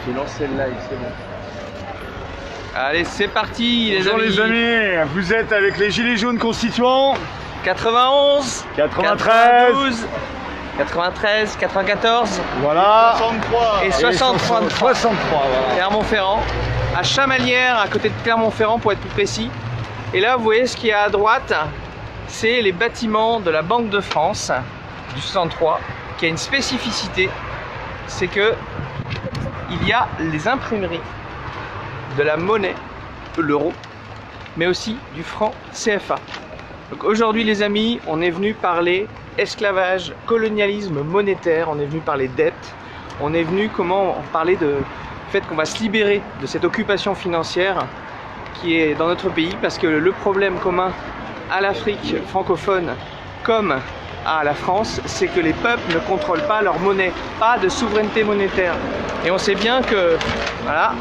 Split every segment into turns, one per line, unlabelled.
J'ai lancé le live, c'est bon. Allez, c'est parti
Bonjour les amis, vous êtes avec les Gilets jaunes constituants
91,
93,
92, 93, 94,
voilà,
63 et 63.
63 voilà.
Clermont-Ferrand, à Chamalières, à côté de Clermont-Ferrand pour être plus précis. Et là, vous voyez ce qu'il y a à droite, c'est les bâtiments de la Banque de France du 63, qui a une spécificité, c'est que il y a les imprimeries de la monnaie, l'euro, mais aussi du franc CFA. Donc aujourd'hui les amis, on est venu parler esclavage, colonialisme monétaire, on est venu parler dette, on est venu parler de fait qu'on va se libérer de cette occupation financière qui est dans notre pays, parce que le problème commun à l'Afrique francophone comme à la France, c'est que les peuples ne contrôlent pas leur monnaie, pas de souveraineté monétaire. Et on sait bien que, voilà,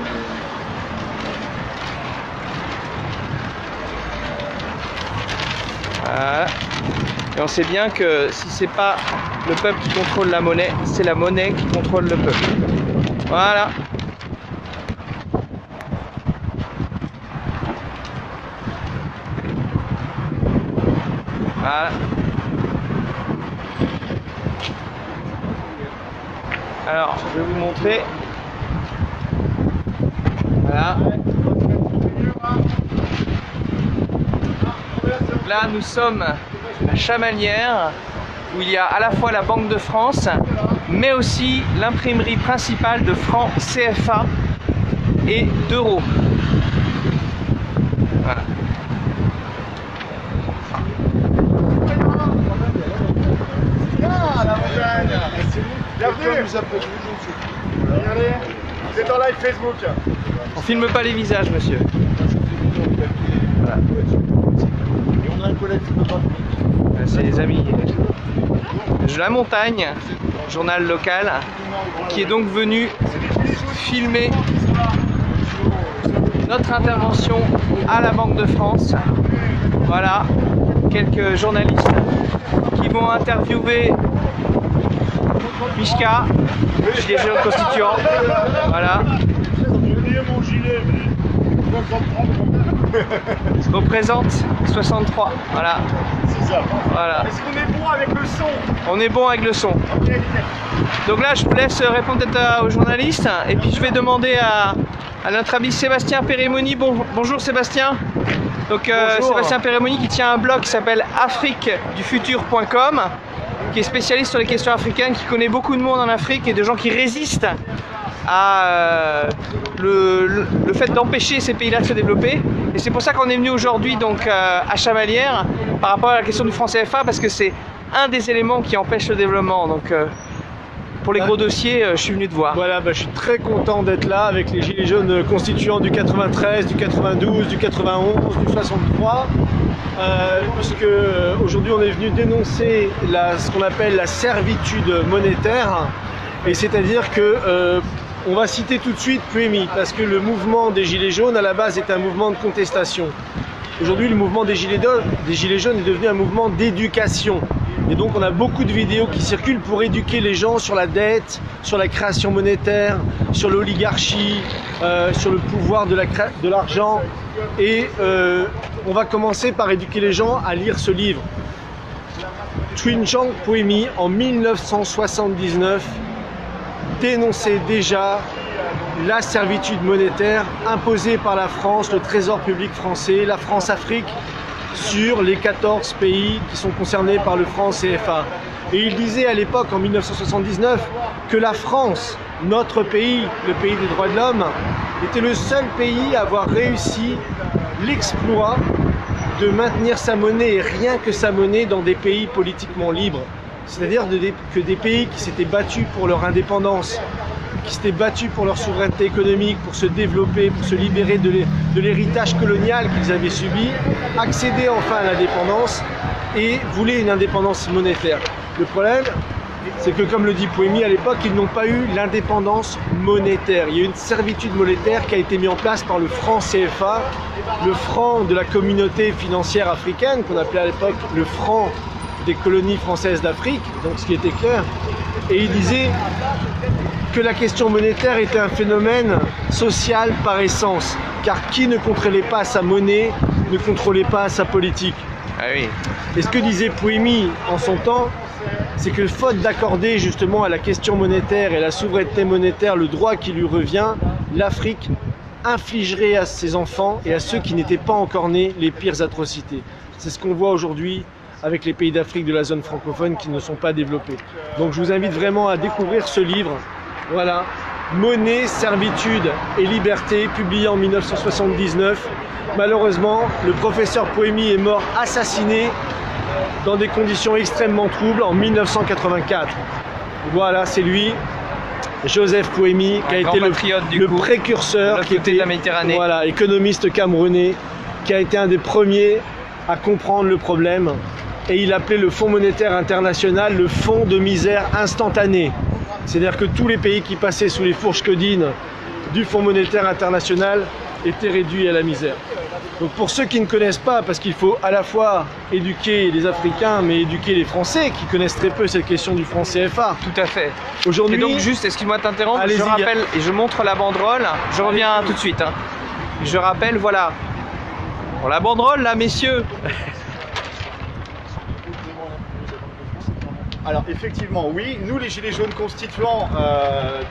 et on sait bien que si c'est pas le peuple qui contrôle la monnaie, c'est la monnaie qui contrôle le peuple. Voilà. Voilà. Alors, je vais vous montrer. Voilà. Là, nous sommes à Chamalières, où il y a à la fois la Banque de France, mais aussi l'imprimerie principale de francs CFA et d'euros. Voilà.
Bienvenue. Regardez, vous êtes en live Facebook.
On filme pas les visages, monsieur. Voilà.
Et on a un collègue photographique.
C'est les amis de La Montagne, journal local, qui est donc venu filmer notre intervention à la Banque de France. Voilà, quelques journalistes qui vont interviewer Mishka, gilet jaune constituant. Voilà. Je représente 63. Voilà.
C'est ça.
Voilà.
Est-ce qu'on est bon avec le son?
On est bon avec le son.
Okay.
Donc là, je vous laisse répondre peut-être aux journalistes. Et puis je vais demander à notre ami Sébastien Pérémoni. Bonjour Sébastien. Donc Sébastien Pérémoni qui tient un blog qui s'appelle afriquedufutur.com, qui est spécialiste sur les questions africaines, qui connaît beaucoup de monde en Afrique et de gens qui résistent à le fait d'empêcher ces pays-là de se développer. Et c'est pour ça qu'on est venu aujourd'hui donc à Chamalières par rapport à la question du franc CFA, parce que c'est un des éléments qui empêche le développement. Donc pour les gros dossiers, je suis venu te voir.
Voilà, je suis très content d'être là avec les Gilets jaunes constituants du 93, du 92, du 91, du 63. Puisque aujourd'hui on est venu dénoncer ce qu'on appelle la servitude monétaire. Et c'est-à-dire que on va citer tout de suite Puemi, parce que le mouvement des Gilets jaunes à la base est un mouvement de contestation. Aujourd'hui, le mouvement des Gilets jaunes est devenu un mouvement d'éducation. Et donc on a beaucoup de vidéos qui circulent pour éduquer les gens sur la dette, sur la création monétaire, sur l'oligarchie, sur le pouvoir de l'argent. Et on va commencer par éduquer les gens à lire ce livre. Twinjang Puemi, en 1979, dénonçait déjà la servitude monétaire imposée par la France, le Trésor public français, la France-Afrique, sur les 14 pays qui sont concernés par le franc CFA. Et il disait à l'époque, en 1979, que la France, notre pays, le pays des droits de l'homme, était le seul pays à avoir réussi l'exploit de maintenir sa monnaie, et rien que sa monnaie, dans des pays politiquement libres. C'est-à-dire que des pays qui s'étaient battus pour leur indépendance, qui s'étaient battus pour leur souveraineté économique, pour se développer, pour se libérer de l'héritage colonial qu'ils avaient subi, accédaient enfin à l'indépendance et voulaient une indépendance monétaire. Le problème, c'est que, comme le dit Puemi à l'époque, ils n'ont pas eu l'indépendance monétaire. Il y a une servitude monétaire qui a été mise en place par le franc CFA, le franc de la communauté financière africaine, qu'on appelait à l'époque le franc des colonies françaises d'Afrique, donc ce qui était clair. Et il disait que la question monétaire était un phénomène social par essence, car qui ne contrôlait pas sa monnaie ne contrôlait pas sa politique.
Ah oui.
Et ce que disait Pouémy en son temps, c'est que faute d'accorder justement à la question monétaire et à la souveraineté monétaire le droit qui lui revient, l'Afrique infligerait à ses enfants et à ceux qui n'étaient pas encore nés les pires atrocités. C'est ce qu'on voit aujourd'hui avec les pays d'Afrique de la zone francophone qui ne sont pas développés. Donc je vous invite vraiment à découvrir ce livre. Voilà, Monnaie, servitude et liberté, publié en 1979. Malheureusement, le professeur Pouémy est mort assassiné dans des conditions extrêmement troubles en 1984. Voilà, c'est lui, Joseph Pouémy, qui a été le précurseur, qui était
de la Méditerranée.
Voilà, économiste camerounais, qui a été un des premiers à comprendre le problème. Et il appelait le Fonds monétaire international le fonds de misère instantané. C'est-à-dire que tous les pays qui passaient sous les fourches codines du Fonds monétaire international étaient réduits à la misère. Donc pour ceux qui ne connaissent pas, parce qu'il faut à la fois éduquer les Africains, mais éduquer les Français qui connaissent très peu cette question du franc CFA.
Tout à fait.
Aujourd'hui,
et donc juste, excuse-moi de t'interrompre, je rappelle et je montre la banderole. Je reviens tout de suite. Hein. Je rappelle, voilà. Bon, la banderole là, messieurs.
Alors effectivement, oui, nous les Gilets jaunes constituants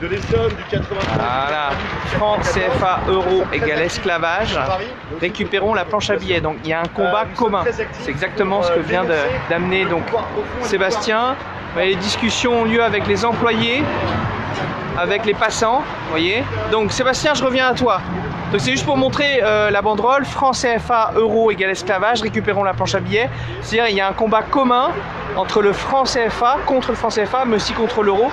de l'Essonne du 83.
Voilà, franc CFA euro égale esclavage, récupérons la planche à billets. Donc il y a un combat commun. C'est exactement ce que vient d'amener donc Sébastien. Les discussions ont lieu avec les employés, avec les passants, vous voyez. Donc Sébastien, je reviens à toi. Donc c'est juste pour montrer la banderole, franc CFA euro égale esclavage, récupérons la planche à billets. C'est-à-dire il y a un combat commun entre le franc CFA, contre le franc CFA, mais aussi contre l'euro,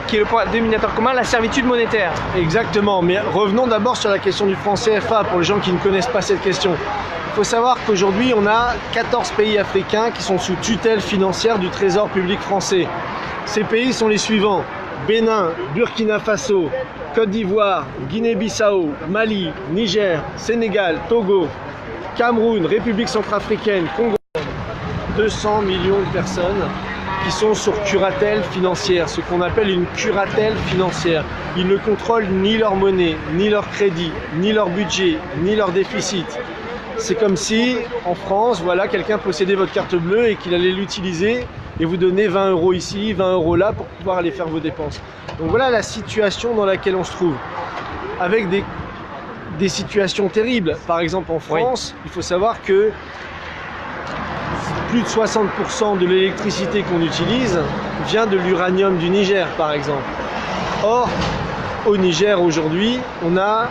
qui est le point dénominateur commun, la servitude monétaire.
Exactement, mais revenons d'abord sur la question du franc CFA, pour les gens qui ne connaissent pas cette question. Il faut savoir qu'aujourd'hui, on a 14 pays africains qui sont sous tutelle financière du Trésor public français. Ces pays sont les suivants: Bénin, Burkina Faso, Côte d'Ivoire, Guinée-Bissau, Mali, Niger, Sénégal, Togo, Cameroun, République centrafricaine, Congo. 200 millions de personnes qui sont sur curatelle financière, ce qu'on appelle une curatelle financière. Ils ne contrôlent ni leur monnaie, ni leur crédit, ni leur budget, ni leur déficit. C'est comme si, en France, voilà, quelqu'un possédait votre carte bleue et qu'il allait l'utiliser et vous donner 20 € ici, 20 € là pour pouvoir aller faire vos dépenses. Donc voilà la situation dans laquelle on se trouve, avec des situations terribles. Par exemple en France, il faut savoir que plus de 60% de l'électricité qu'on utilise vient de l'uranium du Niger, par exemple. Or, au Niger aujourd'hui, on a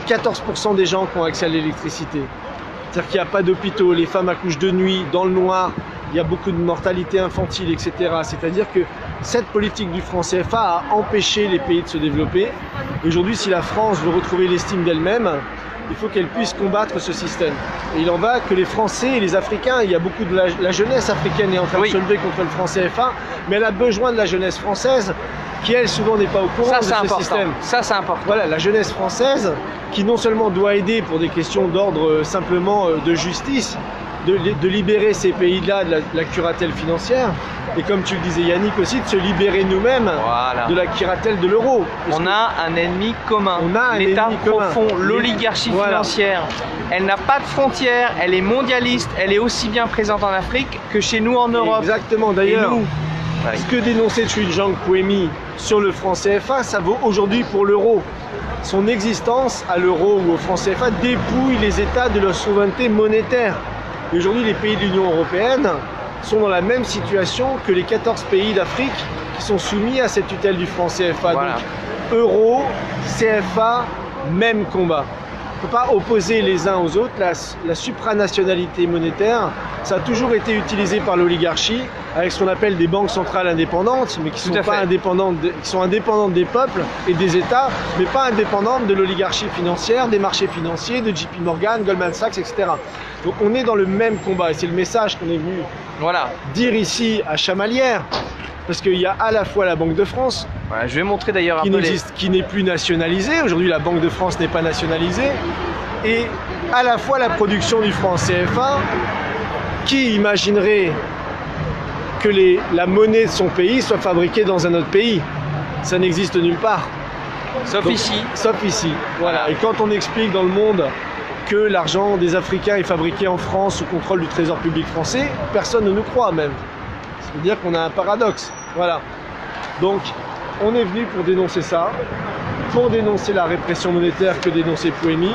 14% des gens qui ont accès à l'électricité. C'est-à-dire qu'il n'y a pas d'hôpitaux, les femmes accouchent de nuit, dans le noir, il y a beaucoup de mortalité infantile, etc. C'est-à-dire que cette politique du franc CFA a empêché les pays de se développer. Aujourd'hui, si la France veut retrouver l'estime d'elle-même, il faut qu'elle puisse combattre ce système. Et il en va que les Français et les Africains, il y a beaucoup de la jeunesse africaine est en train de se lever contre le franc CFA, mais elle a besoin de la jeunesse française qui, elle, souvent n'est pas au courant de ce système.
Ça, c'est important.
Voilà, la jeunesse française qui non seulement doit aider pour des questions d'ordre simplement de justice, de libérer ces pays-là de la curatelle financière, et comme tu le disais Yannick aussi, de se libérer nous-mêmes de la curatelle de l'euro.
On a un ennemi commun, l'État profond, l'oligarchie financière. Elle n'a pas de frontières, elle est mondialiste, elle est aussi bien présente en Afrique que chez nous en Europe.
Exactement, d'ailleurs, ce que dénonçait Tshujang Pouémy sur le franc CFA, ça vaut aujourd'hui pour l'euro. Son existence à l'euro ou au franc CFA dépouille les États de leur souveraineté monétaire. Et aujourd'hui, les pays de l'Union européenne sont dans la même situation que les 14 pays d'Afrique qui sont soumis à cette tutelle du franc CFA. Voilà. Donc, euro, CFA, même combat. On ne peut pas opposer les uns aux autres. La supranationalité monétaire, ça a toujours été utilisé par l'oligarchie avec ce qu'on appelle des banques centrales indépendantes, mais qui sont pas indépendantes, qui sont indépendantes des peuples et des États, mais pas indépendantes de l'oligarchie financière, des marchés financiers, de JP Morgan, Goldman Sachs, etc. Donc on est dans le même combat et c'est le message qu'on est venu dire ici à Chamalières. Parce qu'il y a à la fois la Banque de France,
je vais montrer d'ailleurs
qui n'est plus nationalisée. Aujourd'hui, la Banque de France n'est pas nationalisée. Et à la fois la production du franc CFA, qui imaginerait que la monnaie de son pays soit fabriquée dans un autre pays? Ça n'existe nulle part.
Sauf ici.
Sauf ici. Voilà. Et quand on explique dans le monde que l'argent des Africains est fabriqué en France sous contrôle du Trésor public français, personne ne nous croit même. Ça veut dire qu'on a un paradoxe. Voilà. Donc, on est venu pour dénoncer ça, pour dénoncer la répression monétaire que dénonçait Pouemi.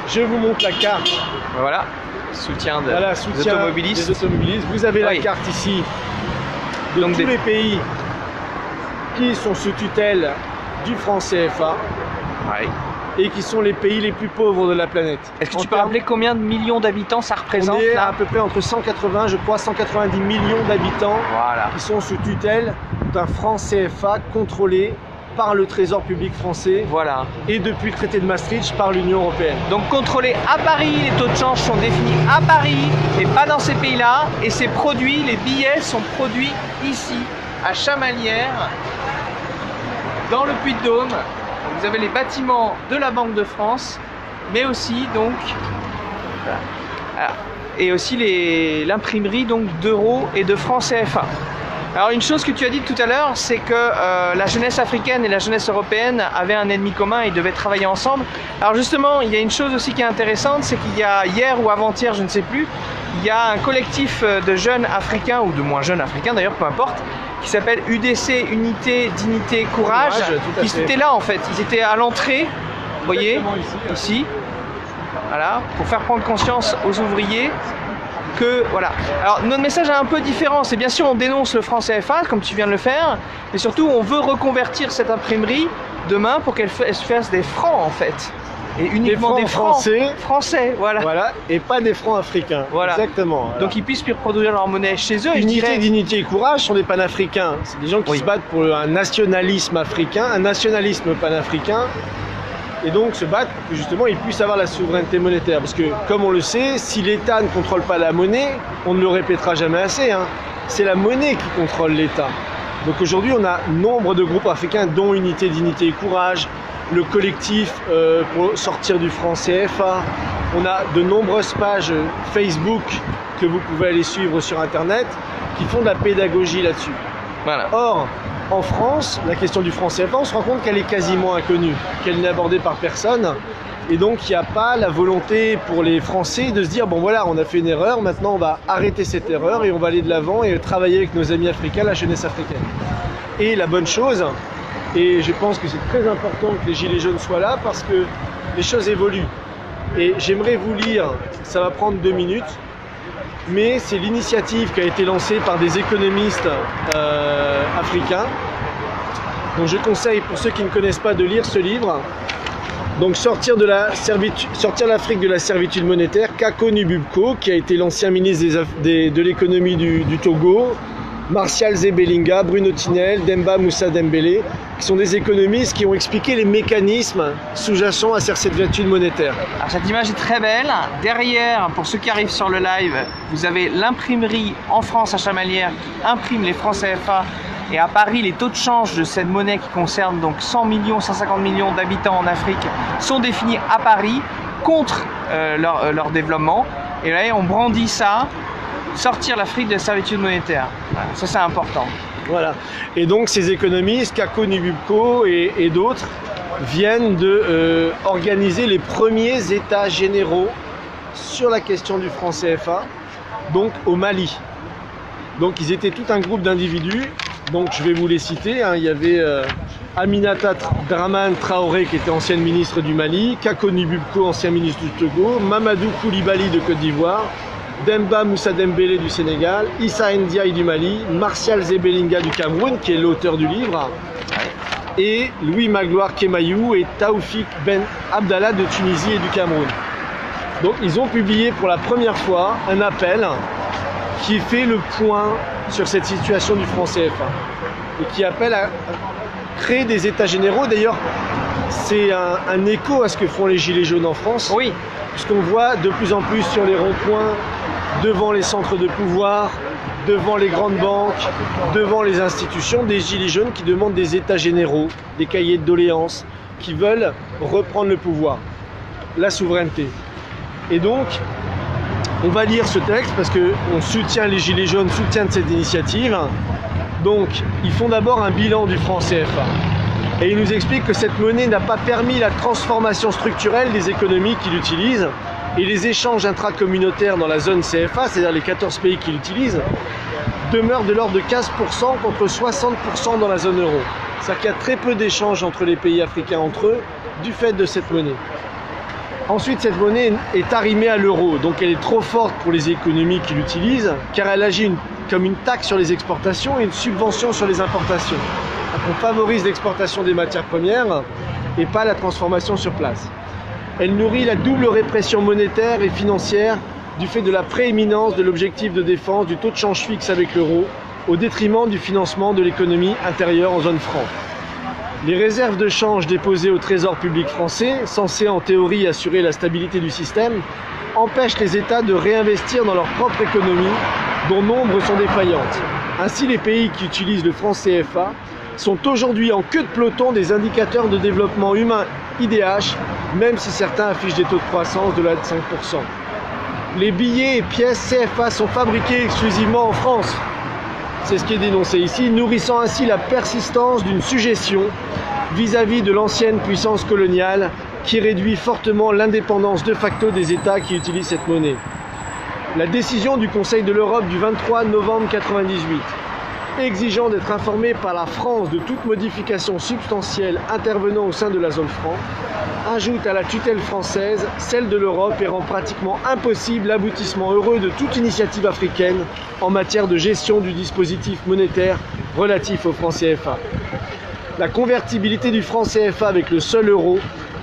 Je vous montre la carte.
Voilà. Soutien des
automobilistes. Vous avez la carte ici de tous les pays qui sont sous tutelle du franc CFA et qui sont les pays les plus pauvres de la planète.
Est-ce que tu peux rappeler combien de millions d'habitants ça représente?
On est à peu près entre 180, je crois, 190 millions d'habitants qui sont sous tutelle d'un franc CFA contrôlé par le Trésor public français et depuis le traité de Maastricht par l'Union européenne.
Donc contrôlés à Paris, les taux de change sont définis à Paris et pas dans ces pays-là. Et ces produits, les billets sont produits ici, à Chamalières, dans le Puy-de-Dôme. Vous avez les bâtiments de la Banque de France, mais aussi donc et aussi l'imprimerie donc d'euros et de francs CFA. Alors une chose que tu as dit tout à l'heure, c'est que la jeunesse africaine et la jeunesse européenne avaient un ennemi commun et ils devaient travailler ensemble. Alors justement, il y a une chose aussi qui est intéressante, c'est qu'il y a hier ou avant-hier, je ne sais plus, il y a un collectif de jeunes africains, ou de moins jeunes africains d'ailleurs, peu importe, qui s'appelle UDC, Unité, Dignité, Courage, qui étaient là en fait, ils étaient à l'entrée, vous voyez, ici, voilà, pour faire prendre conscience aux ouvriers que, voilà. Alors notre message est un peu différent, c'est bien sûr on dénonce le franc CFA comme tu viens de le faire, mais surtout on veut reconvertir cette imprimerie demain pour qu'elle fasse des francs en fait. Et uniquement des francs français, voilà.
Et pas des francs africains.
Voilà.
Exactement. Voilà.
Donc ils puissent reproduire leur monnaie chez eux.
Unité, dignité et courage sont des panafricains. C'est des gens qui se battent pour un nationalisme africain, un nationalisme panafricain. Et donc se battre pour que justement ils puissent avoir la souveraineté monétaire. Parce que comme on le sait, si l'État ne contrôle pas la monnaie, on ne le répétera jamais assez, hein, c'est la monnaie qui contrôle l'État. Donc aujourd'hui on a nombre de groupes africains dont Unité, Dignité et Courage, le collectif pour sortir du franc CFA. On a de nombreuses pages Facebook que vous pouvez aller suivre sur internet qui font de la pédagogie là-dessus.
Voilà.
Or, en France, la question du franc CFA, on se rend compte qu'elle est quasiment inconnue, qu'elle n'est abordée par personne. Et donc, il n'y a pas la volonté pour les Français de se dire, bon voilà, on a fait une erreur, maintenant on va arrêter cette erreur et on va aller de l'avant et travailler avec nos amis africains, la jeunesse africaine. Et la bonne chose, et je pense que c'est très important que les Gilets jaunes soient là parce que les choses évoluent. Et j'aimerais vous lire, ça va prendre 2 minutes, mais c'est l'initiative qui a été lancée par des économistes africains. Donc je conseille pour ceux qui ne connaissent pas de lire ce livre. Donc sortir l'Afrique de la servitude monétaire, Kako Nububko, qui a été l'ancien ministre de l'économie du Togo, Martial Zebelinga, Bruno Tinel, Demba Moussa Dembélé, qui sont des économistes qui ont expliqué les mécanismes sous-jacents à cette servitude monétaire.
Alors cette image est très belle. Derrière, pour ceux qui arrivent sur le live, vous avez l'imprimerie en France à Chamalières qui imprime les francs CFA. Et à Paris, les taux de change de cette monnaie qui concerne donc 100 millions, 150 millions d'habitants en Afrique sont définis à Paris contre leur développement. Et là, on brandit ça. Sortir l'Afrique de la servitude monétaire. Voilà, ça c'est important.
Voilà. Et donc ces économistes, Kako Nububko et d'autres, viennent de organiser les premiers états généraux sur la question du franc CFA, donc au Mali. Donc ils étaient tout un groupe d'individus, donc je vais vous les citer, hein. Il y avait Aminata Dramane Traoré qui était ancienne ministre du Mali, Kako Nububko, ancien ministre du Togo, Mamadou Koulibaly de Côte d'Ivoire, Demba Moussa Dembélé du Sénégal, Issa Ndiaye du Mali, Martial Zebelinga du Cameroun, qui est l'auteur du livre, et Louis Magloire Kemayou et Taoufik Ben Abdallah de Tunisie et du Cameroun. Donc ils ont publié pour la première fois un appel qui fait le point sur cette situation du franc CFA et qui appelle à créer des états généraux. D'ailleurs, c'est un écho à ce que font les Gilets jaunes en France.
Oui.
Puisqu'on voit de plus en plus sur les ronds-points, devant les centres de pouvoir, devant les grandes banques, devant les institutions, des Gilets jaunes qui demandent des états généraux, des cahiers de doléances, qui veulent reprendre le pouvoir, la souveraineté. Et donc, on va lire ce texte parce qu'on soutient les Gilets jaunes, soutiennent cette initiative. Donc, ils font d'abord un bilan du franc CFA. Et il nous explique que cette monnaie n'a pas permis la transformation structurelle des économies qu'il utilise, et les échanges intracommunautaires dans la zone CFA, c'est-à-dire les 14 pays qui l'utilisent, demeurent de l'ordre de 15% contre 60% dans la zone euro. C'est-à-dire qu'il y a très peu d'échanges entre les pays africains entre eux du fait de cette monnaie. Ensuite, cette monnaie est arrimée à l'euro, donc elle est trop forte pour les économies qui l'utilisent, car elle agit comme une taxe sur les exportations et une subvention sur les importations. Donc on favorise l'exportation des matières premières et pas la transformation sur place. Elle nourrit la double répression monétaire et financière du fait de la prééminence de l'objectif de défense du taux de change fixe avec l'euro, au détriment du financement de l'économie intérieure en zone franc. Les réserves de change déposées au Trésor public français, censées en théorie assurer la stabilité du système, empêchent les États de réinvestir dans leur propre économie, dont nombre sont défaillantes. Ainsi, les pays qui utilisent le franc CFA sont aujourd'hui en queue de peloton des indicateurs de développement humain IDH, même si certains affichent des taux de croissance de l'ordre de 5%. Les billets et pièces CFA sont fabriqués exclusivement en France. C'est ce qui est dénoncé ici, nourrissant ainsi la persistance d'une suggestion vis-à-vis de l'ancienne puissance coloniale qui réduit fortement l'indépendance de facto des États qui utilisent cette monnaie. La décision du Conseil de l'Europe du 23 novembre 1998, exigeant d'être informé par la France de toute modification substantielle intervenant au sein de la zone franc, ajoute à la tutelle française celle de l'Europe et rend pratiquement impossible l'aboutissement heureux de toute initiative africaine en matière de gestion du dispositif monétaire relatif au franc CFA. La convertibilité du franc CFA avec le seul euro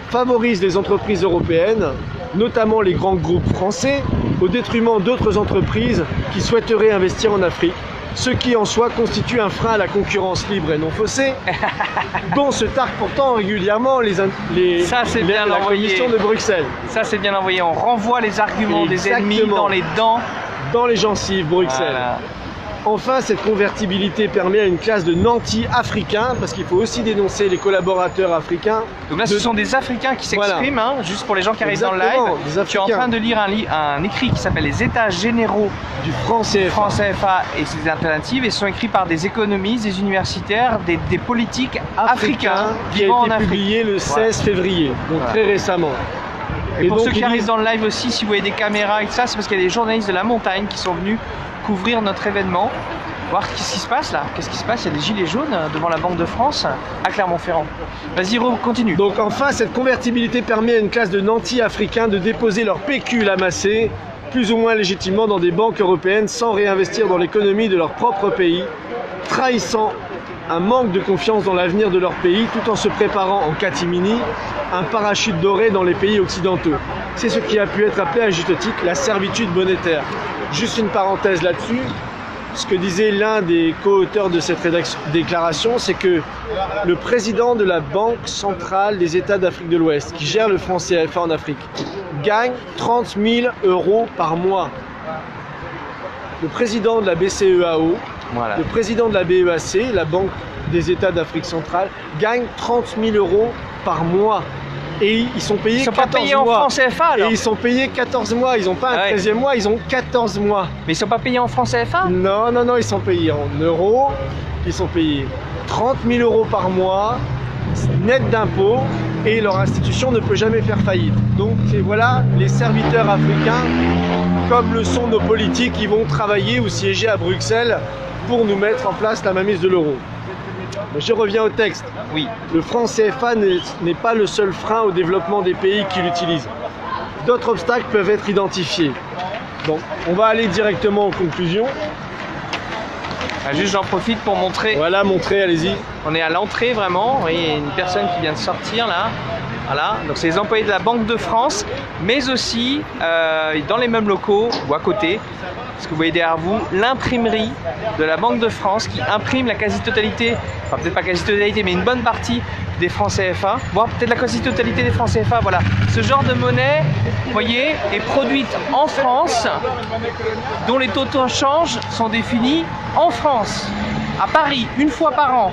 favorise les entreprises européennes, notamment les grands groupes français, au détriment d'autres entreprises qui souhaiteraient investir en Afrique, ce qui en soi constitue un frein à la concurrence libre et non faussée, dont se targuent pourtant régulièrement la Commission de Bruxelles.
Ça c'est bien envoyé, on renvoie les arguments des ennemis dans les dents.
Dans les gencives, Bruxelles. Voilà. Enfin, cette convertibilité permet à une classe de nantis africains, parce qu'il faut aussi dénoncer les collaborateurs africains.
Donc là, ce sont des Africains qui s'expriment, voilà. Juste pour les gens qui arrivent dans le live. Tu es en train de lire un écrit qui s'appelle Les États généraux
du franc CFA
et ses alternatives, et sont écrits par des économistes, des universitaires, des politiques africains
qui a été publié le 16 février, donc très récemment.
Et pour ceux qui arrivent dans le live aussi, si vous voyez des caméras et tout ça, c'est parce qu'il y a des journalistes de la montagne qui sont venus couvrir notre événement, voir qu'est-ce qui se passe là, qu'est-ce qui se passe, il y a des gilets jaunes devant la Banque de France à Clermont-Ferrand. Vas-y, continue.
Donc enfin, cette convertibilité permet à une classe de nantis africains de déposer leur pécule amassé, plus ou moins légitimement dans des banques européennes sans réinvestir dans l'économie de leur propre pays, trahissant un manque de confiance dans l'avenir de leur pays tout en se préparant en catimini un parachute doré dans les pays occidentaux. C'est ce qui a pu être appelé à juste titre la servitude monétaire. Juste une parenthèse là-dessus, ce que disait l'un des co-auteurs de cette déclaration, c'est que le président de la Banque centrale des États d'Afrique de l'Ouest, qui gère le franc CFA en Afrique, gagne 30 000 € par mois. Le président de la BCEAO, le président de la BEAC, la Banque des États d'Afrique centrale, gagne 30 000 € par mois. Et ils sont payés 14 mois.
En franc CFA alors.
Et ils sont payés 14 mois. Ils n'ont pas un 13e mois, ils ont 14 mois.
Mais ils ne sont pas payés en franc CFA?
Non, non, non, ils sont payés en euros. Ils sont payés 30 000 € par mois, net d'impôts, et leur institution ne peut jamais faire faillite. Donc voilà les serviteurs africains, comme le sont nos politiques, qui vont travailler ou siéger à Bruxelles pour nous mettre en place la mainmise de l'euro. Je reviens au texte.
Oui.
Le franc CFA n'est pas le seul frein au développement des pays qui l'utilisent. D'autres obstacles peuvent être identifiés. Donc, on va aller directement aux conclusions.
Ah, juste, j'en profite pour montrer.
Voilà, montrer, allez-y.
On est à l'entrée vraiment. Vous voyez, il y a une personne qui vient de sortir là. Voilà, donc c'est les employés de la Banque de France, mais aussi dans les mêmes locaux ou à côté, ce que vous voyez derrière vous, l'imprimerie de la Banque de France qui imprime la quasi-totalité, enfin peut-être pas quasi-totalité, mais une bonne partie des francs CFA, voire peut-être la quasi-totalité des francs CFA, voilà. Ce genre de monnaie, vous voyez, est produite en France, dont les taux de change sont définis en France, à Paris, une fois par an.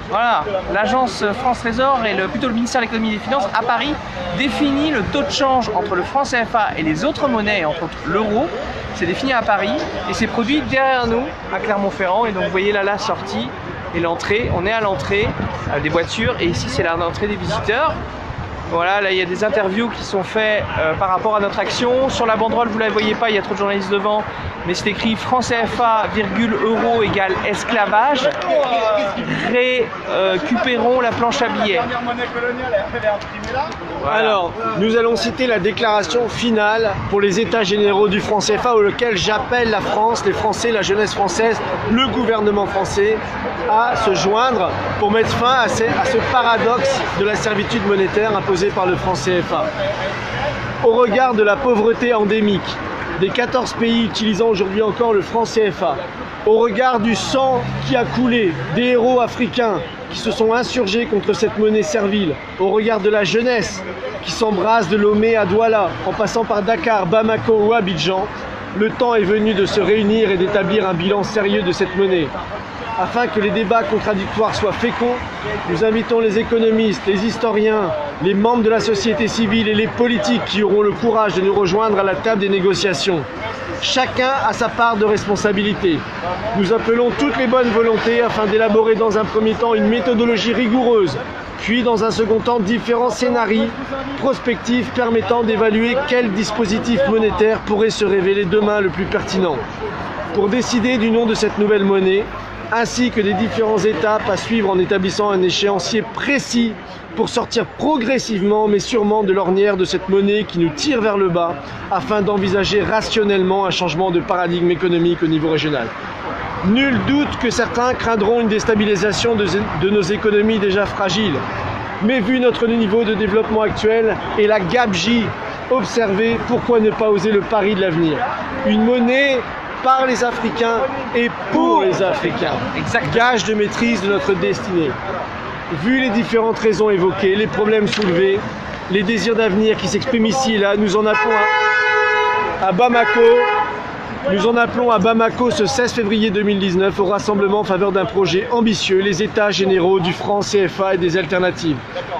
Voilà, l'agence France Trésor et plutôt le ministère de l'économie et des finances à Paris définit le taux de change entre le franc CFA et les autres monnaies, entre autres l'euro. C'est défini à Paris et c'est produit derrière nous à Clermont-Ferrand. Et donc vous voyez là la sortie et l'entrée. On est à l'entrée des voitures et ici c'est l'entrée des visiteurs. Voilà, là il y a des interviews qui sont faites par rapport à notre action. Sur la banderole, vous ne la voyez pas, il y a trop de journalistes devant, mais c'est écrit franc CFA, euro égale esclavage. Récupérons la planche à billets.
Voilà. Alors, nous allons citer la déclaration finale pour les États généraux du franc CFA, auquel j'appelle la France, les Français, la jeunesse française, le gouvernement français à se joindre pour mettre fin à ce paradoxe de la servitude monétaire imposée par le franc CFA. Au regard de la pauvreté endémique des 14 pays utilisant aujourd'hui encore le franc CFA, au regard du sang qui a coulé des héros africains qui se sont insurgés contre cette monnaie servile, au regard de la jeunesse qui s'embrasse de Lomé à Douala, en passant par Dakar, Bamako ou Abidjan, le temps est venu de se réunir et d'établir un bilan sérieux de cette monnaie. Afin que les débats contradictoires soient féconds, nous invitons les économistes, les historiens, les membres de la société civile et les politiques qui auront le courage de nous rejoindre à la table des négociations. Chacun a sa part de responsabilité. Nous appelons toutes les bonnes volontés afin d'élaborer dans un premier temps une méthodologie rigoureuse, puis dans un second temps différents scénarios prospectifs permettant d'évaluer quel dispositif monétaire pourrait se révéler demain le plus pertinent. Pour décider du nom de cette nouvelle monnaie, ainsi que des différentes étapes à suivre en établissant un échéancier précis pour sortir progressivement mais sûrement de l'ornière de cette monnaie qui nous tire vers le bas afin d'envisager rationnellement un changement de paradigme économique au niveau régional. Nul doute que certains craindront une déstabilisation de nos économies déjà fragiles. Mais vu notre niveau de développement actuel et la gabegie observée, pourquoi ne pas oser le pari de l'avenir? Une monnaie par les Africains et pour les Africains.
Exact.
Gage de maîtrise de notre destinée. Vu les différentes raisons évoquées, les problèmes soulevés, les désirs d'avenir qui s'expriment ici et là, nous en appelons à Bamako. Nous en appelons à Bamako ce 16 février 2019 au rassemblement en faveur d'un projet ambitieux, les États généraux du franc CFA et des alternatives.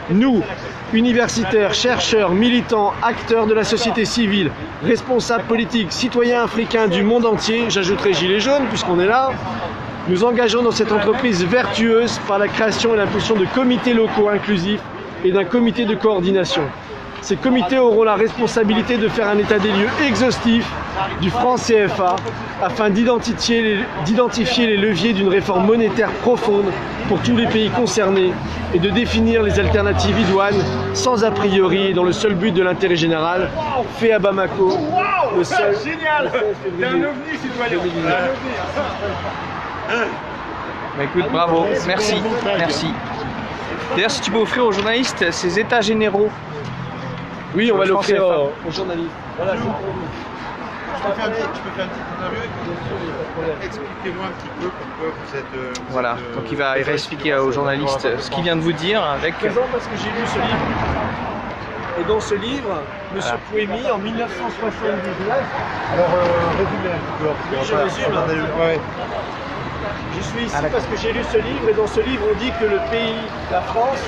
Nous, universitaires, chercheurs, militants, acteurs de la société civile, responsables politiques, citoyens africains du monde entier, j'ajouterai gilets jaunes puisqu'on est là, nous engageons dans cette entreprise vertueuse par la création et l'impulsion de comités locaux inclusifs et d'un comité de coordination. Ces comités auront la responsabilité de faire un état des lieux exhaustif du franc CFA afin d'identifier les leviers d'une réforme monétaire profonde pour tous les pays concernés et de définir les alternatives idoines sans a priori et dans le seul but de l'intérêt général, fait à Bamako le seul
Génial. T'es un ovni, citoyen.
Bah écoute, bravo, merci, merci. D'ailleurs, si tu peux offrir aux journalistes ces états généraux.
Oui, on va l'offrir
CFA.
aux journalistes. Voilà, c'est pour vous.
Tu peux faire une petite interview. Expliquez-moi un petit peu pourquoi vous êtes...
Voilà, donc il va expliquer aux journalistes ce qu'il vient de vous dire avec...
Présent parce que j'ai lu ce livre. Et dans ce livre, M. Pouémy, en 1979...
Alors, résumez un petit peu.
Oui, je résume.
Ouais.
Je suis ici parce que j'ai lu ce livre et dans ce livre on dit que le pays, la France,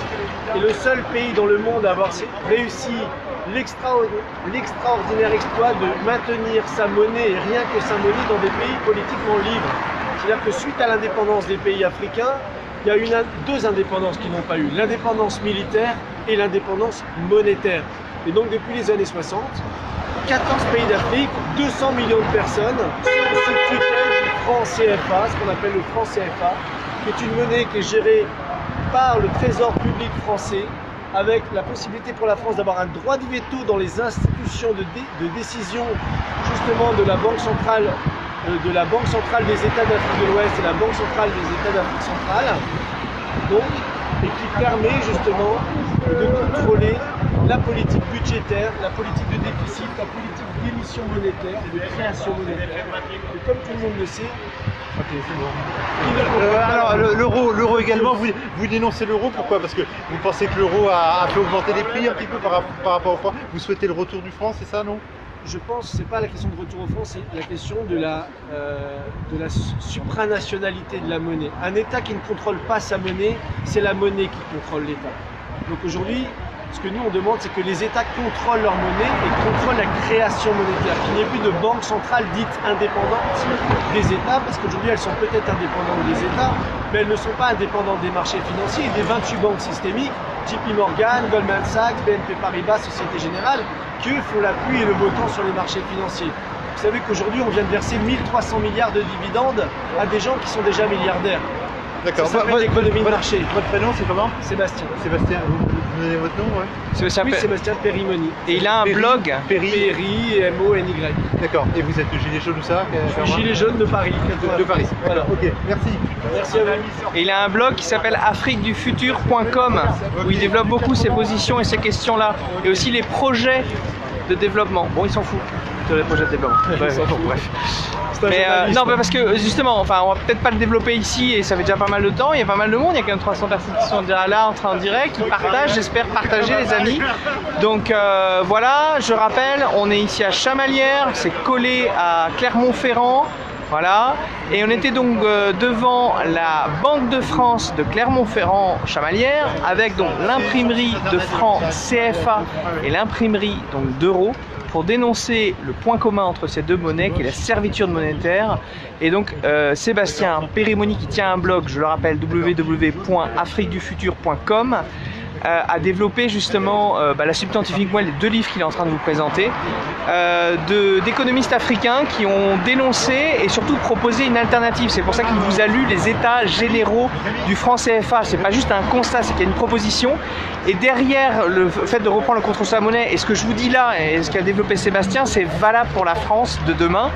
est le seul pays dans le monde à avoir réussi l'extraordinaire exploit de maintenir sa monnaie et rien que sa monnaie dans des pays politiquement libres. C'est-à-dire que suite à l'indépendance des pays africains, il y a eu deux indépendances qui n'ont pas eu, l'indépendance militaire et l'indépendance monétaire. Et donc depuis les années 60, 14 pays d'Afrique, 200 millions de personnes sont sous tutelle du franc CFA, ce qu'on appelle le franc CFA, qui est une monnaie qui est gérée par le Trésor public français, avec la possibilité pour la France d'avoir un droit de veto dans les institutions de décision justement de la Banque centrale des États d'Afrique de l'Ouest et la Banque centrale des États d'Afrique centrale, donc, et qui permet justement de contrôler la politique budgétaire, la politique de déficit, la politique d'émission monétaire, de création monétaire. Et comme tout le monde le sait,
alors l'euro également, vous dénoncez l'euro, pourquoi? Parce que vous pensez que l'euro a fait augmenter les prix un petit peu par rapport au franc. Vous souhaitez le retour du franc, c'est ça, non?
je pense que ce n'est pas la question de retour au franc, c'est la question de la supranationalité de la monnaie. Un État qui ne contrôle pas sa monnaie, c'est la monnaie qui contrôle l'État. Donc aujourd'hui, Ce que nous on demande, c'est que les États contrôlent leur monnaie et contrôlent la création monétaire, qu'il n'y ait plus de banque centrale dite indépendante des États, parce qu'aujourd'hui elles sont peut-être indépendantes des États, mais elles ne sont pas indépendantes des marchés financiers et des 28 banques systémiques, JP Morgan, Goldman Sachs, BNP Paribas, Société Générale, qui font la pluie et le beau temps sur les marchés financiers. Vous savez qu'aujourd'hui on vient de verser 1300 milliards de dividendes à des gens qui sont déjà milliardaires.
D'accord.
Ça s'appelle l'économie de marché.
Votre prénom, c'est comment?
Sébastien.
Sébastien, vous donnez votre nom, ouais?
Sébastien Périmoni.
Et il a un blog.
Péri, M-O-N-Y.
D'accord. Et vous êtes le gilet jaune ou ça?
Je suis gilet jaune de Paris.
De Paris.
Voilà.
Ok, merci.
Merci à vous.
Et il a un blog qui s'appelle afriquedufutur.com où il développe beaucoup ses positions et ces questions-là. Et aussi les projets de développement. Bon, il s'en fout de les projets de développement. Bref. Mais non, parce que justement, enfin, on va peut-être pas le développer ici et ça fait déjà pas mal de temps. Il y a pas mal de monde, il y a quand même 300 personnes qui sont déjà là en direct, qui partagent. J'espère partager, les amis. Donc voilà, je rappelle, on est ici à Chamalières, c'est collé à Clermont-Ferrand. Voilà, et on était donc devant la Banque de France de Clermont-Ferrand Chamalières avec donc l'imprimerie de francs CFA et l'imprimerie donc d'euros pour dénoncer le point commun entre ces deux monnaies qui est la servitude monétaire. Et donc Sébastien Périmoni, qui tient un blog, je le rappelle, www.afriquedufutur.com, a développé justement la substantifique moelle, les deux livres qu'il est en train de vous présenter, d'économistes africains qui ont dénoncé et surtout proposé une alternative. C'est pour ça qu'il vous a lu les états généraux du franc CFA. C'est pas juste un constat, c'est qu'il y a une proposition. Et derrière le fait de reprendre le contrôle sur la monnaie, et ce que je vous dis là, et ce qu'a développé Sébastien, c'est valable pour la France de demain.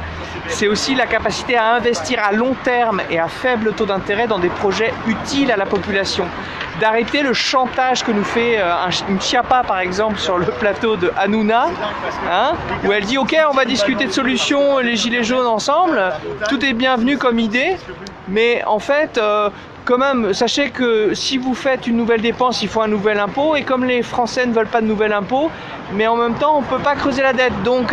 C'est aussi la capacité à investir à long terme et à faible taux d'intérêt dans des projets utiles à la population. D'arrêter le chantage que nous fait une Chiappa par exemple sur le plateau de Hanouna, hein, où elle dit ok, on va discuter de solutions, les gilets jaunes ensemble, tout est bienvenu comme idée, mais en fait quand même, sachez que si vous faites une nouvelle dépense, il faut un nouvel impôt, et comme les Français ne veulent pas de nouvel impôt, mais en même temps on ne peut pas creuser la dette, donc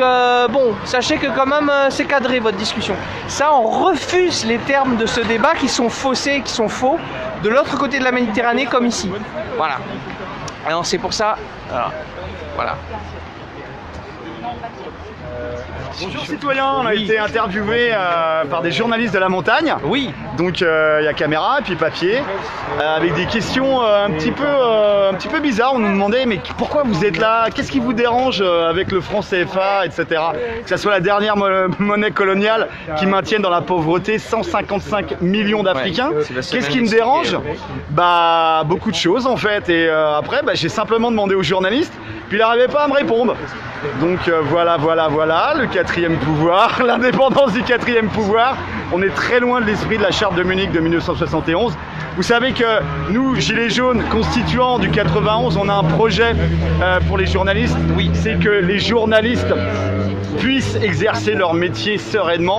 bon, sachez que quand même c'est cadré votre discussion. Ça, on refuse les termes de ce débat qui sont faussés, qui sont faux, de l'autre côté de la Méditerranée comme ici. Voilà. Alors c'est pour ça, voilà.
Bonjour citoyens, on a été interviewé par des journalistes de la montagne.
Oui.
Donc il y a caméra et puis papier, avec des questions un petit peu bizarres. On nous demandait mais pourquoi vous êtes là, qu'est-ce qui vous dérange avec le franc CFA, etc. Que ce soit la dernière monnaie coloniale qui maintienne dans la pauvreté 155 millions d'Africains. Ouais, qu'est-ce qui me dérange? Bah beaucoup de choses en fait. Et après j'ai simplement demandé aux journalistes, puis il n'arrivait pas à me répondre. Donc voilà, le quatrième pouvoir, l'indépendance du quatrième pouvoir. On est très loin de l'esprit de la charte de Munich de 1971. Vous savez que nous, Gilets jaunes, constituants du 91, on a un projet pour les journalistes. Oui, c'est que les journalistes puissent exercer leur métier sereinement,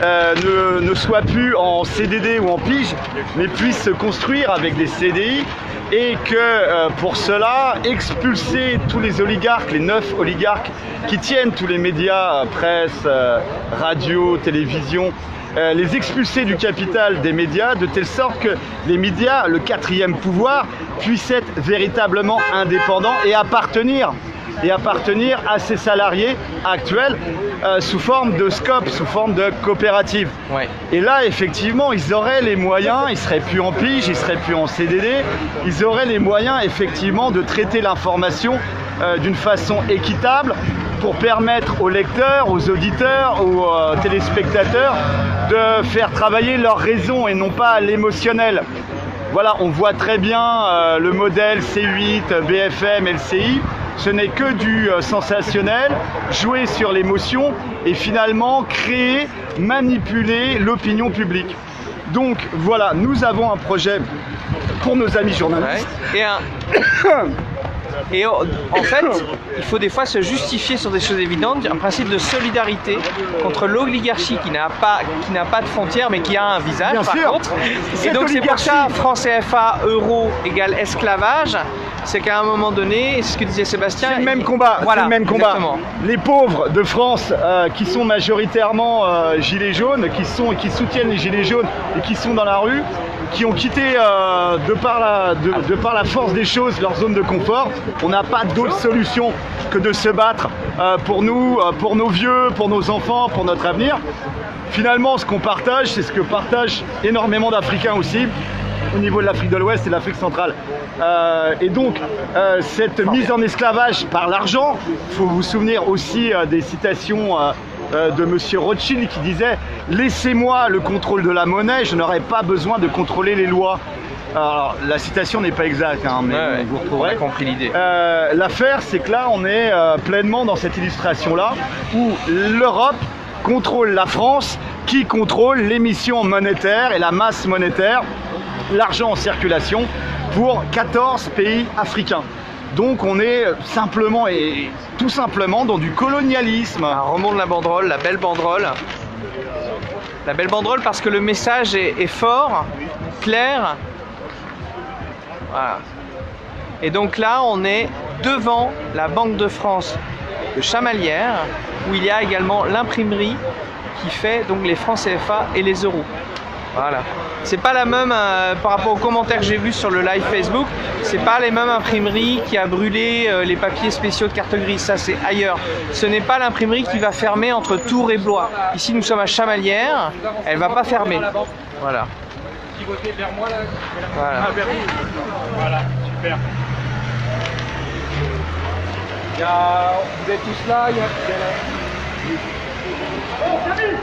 ne soient plus en CDD ou en pige, mais puissent se construire avec des CDI. Et que pour cela, expulser tous les oligarques, les 9 oligarques qui tiennent tous les médias, presse, radio, télévision, les expulser du capital des médias de telle sorte que les médias, le quatrième pouvoir, puissent être véritablement indépendants et appartenir à ces salariés actuels sous forme de SCOP, sous forme de coopérative. Ouais. Et là, effectivement, ils auraient les moyens, ils seraient plus en pige, ils seraient plus en CDD, ils auraient les moyens, effectivement, de traiter l'information d'une façon équitable pour permettre aux lecteurs, aux auditeurs, aux téléspectateurs de faire travailler leur raison et non pas l'émotionnel. Voilà, on voit très bien le modèle C8, BFM, LCI. Ce n'est que du sensationnel, jouer sur l'émotion et finalement créer, manipuler l'opinion publique. Donc voilà, nous avons un projet pour nos amis journalistes.
Ouais. Et en fait, il faut des fois se justifier sur des choses évidentes, un principe de solidarité contre l'oligarchie qui n'a pas de frontières mais qui a un visage. Bien par sûr. Contre. Et donc c'est pour ça, franc CFA, euro égale esclavage. c'est qu'à un moment donné, c'est ce que disait Sébastien.
C'est le même combat,
Voilà,
c'est le même combat.
exactement.
Les pauvres de France qui sont majoritairement gilets jaunes, qui soutiennent les gilets jaunes et qui sont dans la rue, qui ont quitté de par la force des choses leur zone de confort. On n'a pas d'autre solution que de se battre pour nous, pour nos vieux, pour nos enfants, pour notre avenir. Finalement, ce qu'on partage, c'est ce que partagent énormément d'Africains aussi, au niveau de l'Afrique de l'Ouest et de l'Afrique centrale. Et donc, cette mise en esclavage par l'argent, il faut vous souvenir aussi des citations de Monsieur Rothschild qui disait « Laissez-moi le contrôle de la monnaie, je n'aurai pas besoin de contrôler les lois ». Alors, la citation n'est pas exacte, hein, mais
Ouais,
vous
on
retrouverez.
a compris l'idée.
L'affaire, c'est que là, on est pleinement dans cette illustration-là, où l'Europe contrôle la France, qui contrôle l'émission monétaire et la masse monétaire, l'argent en circulation, pour 14 pays africains. Donc on est simplement et tout simplement dans du colonialisme.
On remonte la banderole, la belle banderole. La belle banderole parce que le message est fort, clair. Voilà. Et donc là, on est devant la Banque de France de Chamalières, où il y a également l'imprimerie qui fait donc les francs CFA et les euros. Voilà. C'est pas la même par rapport aux commentaires que j'ai vus sur le live Facebook, c'est pas les mêmes imprimeries qui a brûlé les papiers spéciaux de carte grise, ça c'est ailleurs. Ce n'est pas l'imprimerie qui va fermer entre Tours et Blois. Ici nous sommes à Chamalières, elle va pas fermer. Voilà. Voilà.
Voilà, super. Vous êtes tous là,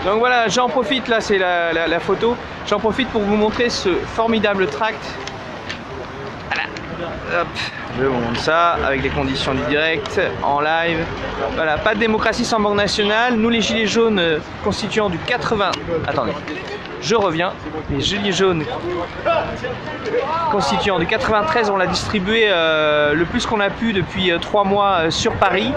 Donc voilà, j'en profite, là c'est la photo, j'en profite pour vous montrer ce formidable tract. Voilà. Hop. Je vous montre ça avec les conditions du direct, en live. Voilà, pas de démocratie sans Banque nationale. Nous les gilets jaunes constituant du 80... Attendez, je reviens. Les gilets jaunes constituant du 93, on l'a distribué le plus qu'on a pu depuis 3 mois sur Paris,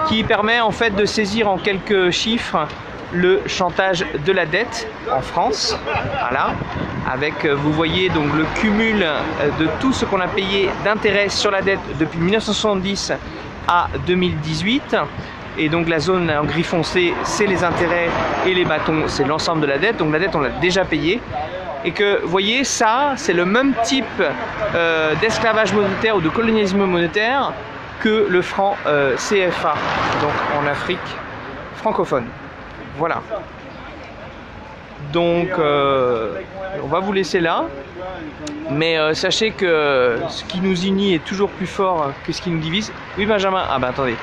qui permet en fait de saisir en quelques chiffres le chantage de la dette en France, voilà, avec, vous voyez donc le cumul de tout ce qu'on a payé d'intérêts sur la dette depuis 1970 à 2018, et donc la zone en gris foncé c'est les intérêts et les bâtons c'est l'ensemble de la dette, donc la dette on l'a déjà payée, et que vous voyez ça c'est le même type d'esclavage monétaire ou de colonialisme monétaire que le franc CFA, donc en Afrique francophone. Voilà. Donc, on va vous laisser là. Mais sachez que ce qui nous unit est toujours plus fort que ce qui nous divise. Oui, Benjamin. Ah bah attendez.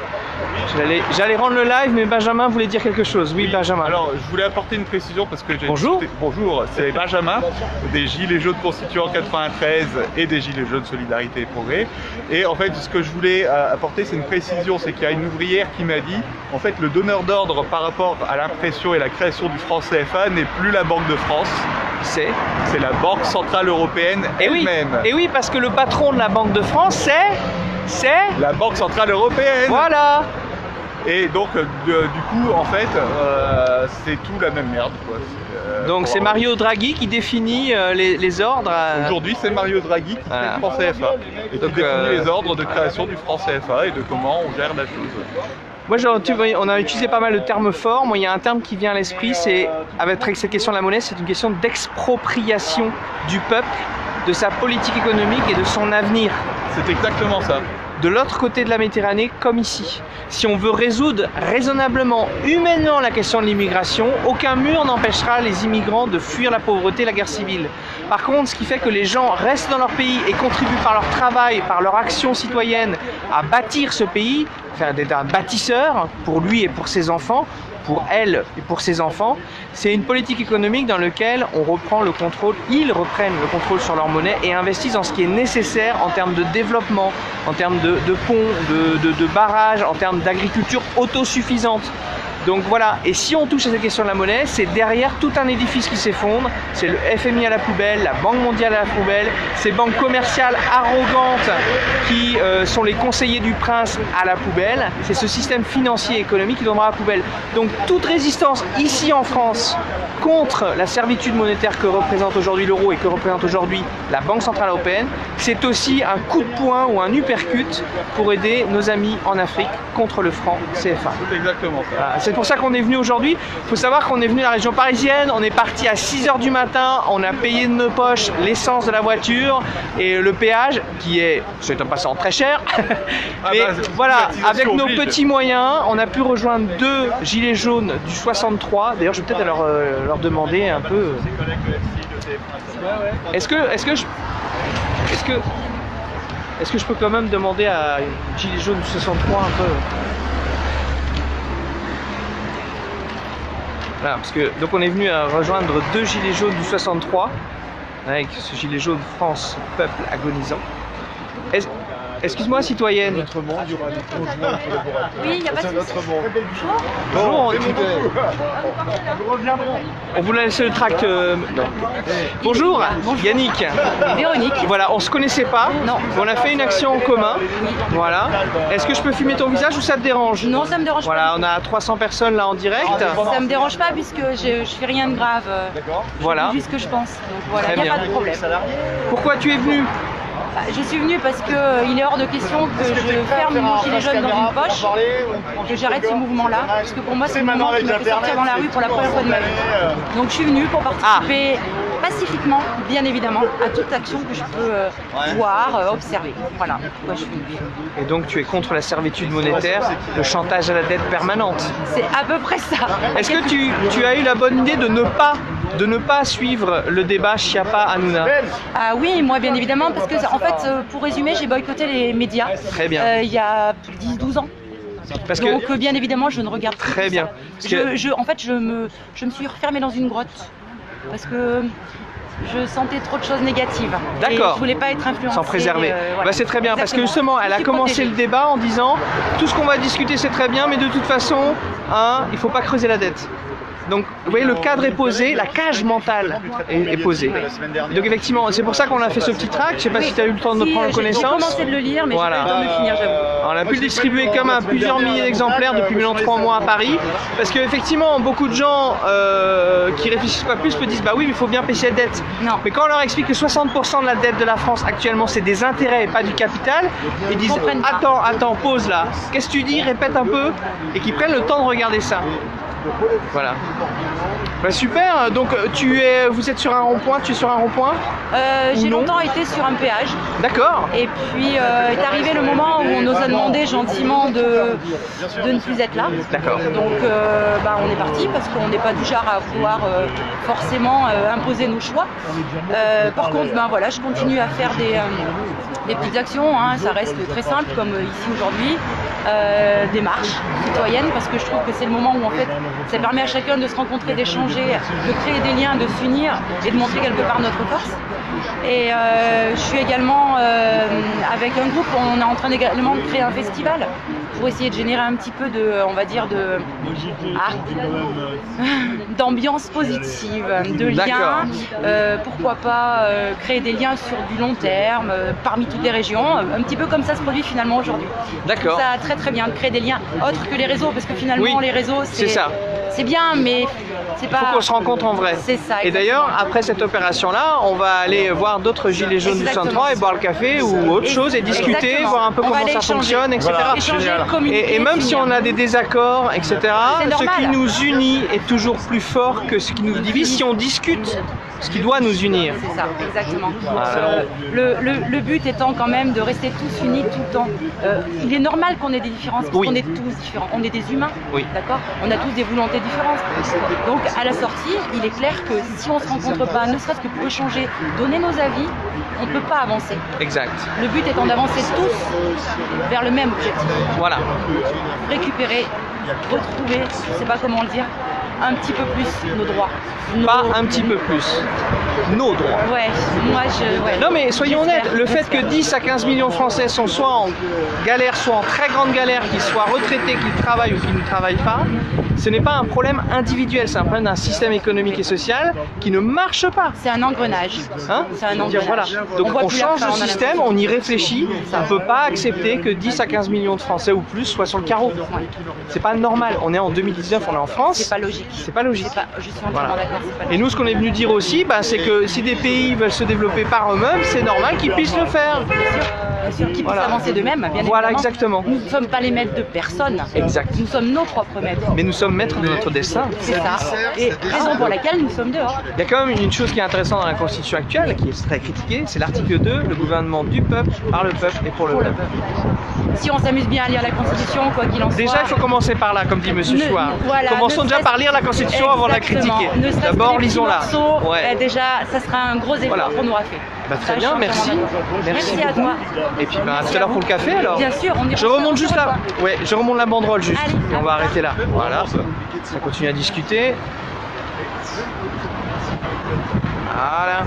J'allais rendre le live, mais Benjamin voulait dire quelque chose. Oui, Benjamin.
Alors, je voulais apporter une précision parce que j'ai...
Bonjour.
Bonjour, c'est Benjamin, des Gilets jaunes constituants 93 et des Gilets jaunes Solidarité et Progrès. Et en fait, ce que je voulais apporter, c'est une précision, c'est qu'il y a une ouvrière qui m'a dit, en fait, le donneur d'ordre par rapport à l'impression et la création du franc CFA n'est plus la Banque de France. C'est la Banque Centrale Européenne elle-même.
Et oui, parce que le patron de la Banque de France, c'est
la Banque Centrale Européenne.
Voilà.
Et donc, du coup, en fait, c'est tout la même merde, quoi.
Donc c'est Mario Draghi qui définit les ordres.
Aujourd'hui, c'est Mario Draghi qui fait le franc CFA et qui définit les ordres de création du franc CFA et de comment on gère la chose.
Moi, on a utilisé pas mal de termes forts. Moi, il y a un terme qui vient à l'esprit, c'est avec cette question de la monnaie, c'est une question d'expropriation du peuple, de sa politique économique et de son avenir.
C'est exactement ça.
De l'autre côté de la Méditerranée, comme ici. Si on veut résoudre raisonnablement, humainement la question de l'immigration, aucun mur n'empêchera les immigrants de fuir la pauvreté, la guerre civile. Par contre, ce qui fait que les gens restent dans leur pays et contribuent par leur travail, par leur action citoyenne à bâtir ce pays, faire d'être un bâtisseur pour lui et pour ses enfants, pour elle et pour ses enfants, c'est une politique économique dans laquelle on reprend le contrôle, ils reprennent le contrôle sur leur monnaie et investissent dans ce qui est nécessaire en termes de développement, en termes de ponts, de barrages, en termes d'agriculture autosuffisante. Donc voilà, et si on touche à cette question de la monnaie, c'est derrière tout un édifice qui s'effondre, c'est le FMI à la poubelle, la Banque mondiale à la poubelle, ces banques commerciales arrogantes qui sont les conseillers du prince à la poubelle, c'est ce système financier et économique qui tombera à la poubelle. Donc toute résistance ici en France contre la servitude monétaire que représente aujourd'hui l'euro et que représente aujourd'hui la Banque Centrale Européenne, c'est aussi un coup de poing ou un uppercut pour aider nos amis en Afrique contre le franc CFA.
C'est exactement ça.
Voilà. C'est pour ça qu'on est venu aujourd'hui. Il faut savoir qu'on est venu de la région parisienne, on est parti à 6 h du matin, on a payé de nos poches l'essence de la voiture et le péage qui est, c'est en passant, très cher. Mais voilà, avec nos petits moyens, on a pu rejoindre 2 gilets jaunes du 63. D'ailleurs, je vais peut-être leur demander un peu. Est-ce que je peux quand même demander à une gilet jaune du 63 un peu? Voilà, parce que donc on est venu à rejoindre 2 gilets jaunes du 63 avec ce gilet jaune France, peuple agonisant. Excuse-moi, citoyenne.
Notre monde, il y aura des conjoints collaborateurs.
Oui, il n'y a pas de
Notre
souci.
monde.
Bonjour,
Nous reviendrons.
on vous laisse le tract. Non. Bonjour, Yannick.
Véronique.
Voilà, on se connaissait pas.
Non.
On a fait une action en commun. Voilà. Est-ce que je peux filmer ton visage ou ça te dérange?
Non, ça me dérange
Voilà, on a 300 personnes là en direct.
pas. Ça me dérange pas puisque je fais rien de grave.
Voilà.
C'est juste ce que je pense. Donc voilà,
Très
il n'y a
bien.
pas de problème.
Pourquoi tu es venu?
Bah, je suis venue parce qu'il est hors de question que je ferme mon gilet jaune dans une poche, que j'arrête ce mouvement-là, parce que pour moi c'est le moment qui m'a fait sortir dans la rue pour la première fois de ma vie. Donc je suis venue pour participer pacifiquement, bien évidemment, à toute action que je peux voir, observer. Voilà pourquoi je suis venue.
Et donc tu es contre la servitude monétaire, le chantage à la dette permanente.
C'est à peu près ça.
Est-ce que tu as eu la bonne idée de ne pas suivre le débat Schiappa-Hanouna?
Ah oui, moi bien évidemment, parce que en fait, pour résumer, j'ai boycotté les médias
Très bien.
il y a 10-12 ans.
Parce
Donc
que
bien évidemment, je ne regarde plus
Très
que
bien.
ça.
Parce que-
En fait, je me suis refermée dans une grotte parce que je sentais trop de choses négatives.
D'accord.
Et je voulais pas être influencée.
S'en préserver.
voilà.
Bah, c'est très bien parce que
Exactement.
justement elle a
Je suis
commencé
protégée.
le débat en disant tout ce qu'on va discuter c'est très bien mais de toute façon il faut pas creuser la dette. Donc vous voyez le cadre est posé, la cage mentale est posée. Donc effectivement c'est pour ça qu'on a fait ce petit tract, je sais pas si tu as eu le temps de
Si,
prendre
J'ai
connaissance.
commencé de le lire, mais
Voilà.
j'ai pas eu le temps de finir, j'avoue.
On a pu le distribuer comme à plusieurs milliers d'exemplaires depuis maintenant 3 mois à Paris. Parce qu'effectivement, beaucoup de gens qui réfléchissent pas plus me disent bah oui, mais il faut bien payer cette dette.
Non.
Mais quand on leur explique que 60% de la dette de la France actuellement c'est des intérêts et pas du capital, ils disent
comprennent pas.
attends, pause là. Qu'est-ce que tu dis? Répète un peu. Et qu'ils prennent le temps de regarder ça. Voilà. Bah super, donc vous êtes sur un rond-point, tu es sur un rond-point?
J'ai
non.
longtemps été sur un péage.
D'accord.
Et puis est arrivé le moment où on nous a demandé gentiment de ne plus être là.
D'accord.
Donc on est parti parce qu'on n'est pas du genre à vouloir forcément imposer nos choix. Par contre, voilà, je continue à faire des petites actions, hein, ça reste très simple comme ici aujourd'hui, des marches citoyennes parce que je trouve que c'est le moment où en fait ça permet à chacun de se rencontrer, d'échanger, de créer des liens, de s'unir et de montrer quelque part notre force. Et je suis également avec un groupe, on est en train également de créer un festival pour essayer de générer un petit peu de, on va dire, d'ambiance positive, de liens, pourquoi pas créer des liens sur du long terme parmi toutes les régions, un petit peu comme ça se produit finalement aujourd'hui.
D'accord.
Ça très très bien de créer des liens autres que les réseaux parce que finalement
Oui,
les réseaux
c'est ça.
C'est bien mais c'est pas.
Il faut qu'on se rencontre en vrai.
C'est ça.
Et d'ailleurs, après cette opération-là, on va aller voir d'autres gilets jaunes du
Exactement.
103 et boire le café ou autre chose et discuter,
Exactement.
voir un peu
On va
comment
aller
ça
échanger.
fonctionne, etc.
Voilà. Échanger, communiquer,
Et même si
s'unir.
on a des désaccords, etc.,
C'est
ce
normal.
qui nous unit est toujours plus fort que ce qui nous divise si on discute ce qui doit nous unir.
C'est ça, exactement.
Voilà.
Le but étant quand même de rester tous unis tout le temps. Il est normal qu'on ait des différences, parce
Oui.
qu'on est tous différents. On est des humains,
Oui.
d'accord? On a tous des volontés différentes. Donc à la sortie, il est clair que si on ne se rencontre pas, ne serait-ce que pour échanger, donner nos avis, on ne peut pas avancer.
Exact.
Le but étant d'avancer tous vers le même objectif.
Voilà.
Récupérer, retrouver, je ne sais pas comment le dire, un petit peu plus nos droits.
Pas un petit peu plus. Nos droits.
Ouais, moi je... Ouais.
Non mais soyons honnêtes,
J'espère,
le fait que
j'espère.
10 à 15 millions de Français sont soit en galère, soit en très grande galère, qu'ils soient retraités, qu'ils travaillent ou qu'ils ne travaillent pas, Ce n'est pas un problème individuel, c'est un problème d'un système économique et social qui ne marche pas.
C'est un engrenage.
Hein?
C'est un
Dire, voilà.
engrenage.
Donc
voit
on
plus la
change
fin,
de
on a
système,
l'impression.
on y réfléchit. On ne peut pas accepter que 10 à 15 millions de Français ou plus soient sur le carreau. C'est pas normal. On est en 2019, on est en France.
C'est pas logique.
C'est pas logique.
Je suis entièrement
Voilà.
d'accord. C'est pas
Et
logique.
nous, ce qu'on est venu dire aussi, bah, c'est que si des pays veulent se développer par eux-mêmes, c'est normal qu'ils puissent le faire.
Bien sûr, qu'ils puissent
Voilà.
avancer d'eux-mêmes, bien
Voilà,
évidemment.
exactement.
Nous ne sommes pas les maîtres de personne.
Exact.
Nous sommes nos propres maîtres.
Mais nous sommes maîtres de notre destin.
C'est ça. Et raison pour laquelle nous sommes dehors.
Il y a quand même une chose qui est intéressante dans la Constitution actuelle, qui est très critiquée, c'est l'article 2, le gouvernement du peuple, par le peuple et pour le
Pour le
peuple.
peuple. Si on s'amuse bien à lire la Constitution, quoi qu'il en soit.
Déjà, il faut commencer par là, comme dit Monsieur
Ne-
Chouard.
voilà,
Commençons
ne
déjà
serait-ce-
par lire la Constitution avant de la
Exactement.
critiquer.
Ne serait-ce que
D'abord,
les petits
lisons-la.
morceaux,
Ouais.
déjà, ça sera un gros effort
Voilà.
pour nous faire.
Bah, très
Ça,
bien,
je suis
merci.
entièrement d'accord.
Merci
Merci à
beaucoup.
toi.
Et puis bah, à tout à l'heure pour le café alors.
Bien sûr, on ira
Je remonte
faire
juste
un
là.
repas.
Ouais, je remonte la banderole juste.
Allez,
et on
à
va
plus
arrêter
tard.
là. Voilà. Ça continue à discuter. Voilà.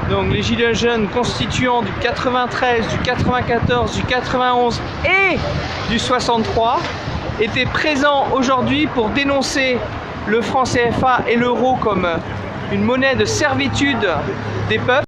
Donc les Gilets jaunes constituants du 93, du 94, du 91 et du 63 étaient présents aujourd'hui pour dénoncer le franc CFA et l'euro comme une monnaie de servitude des peuples.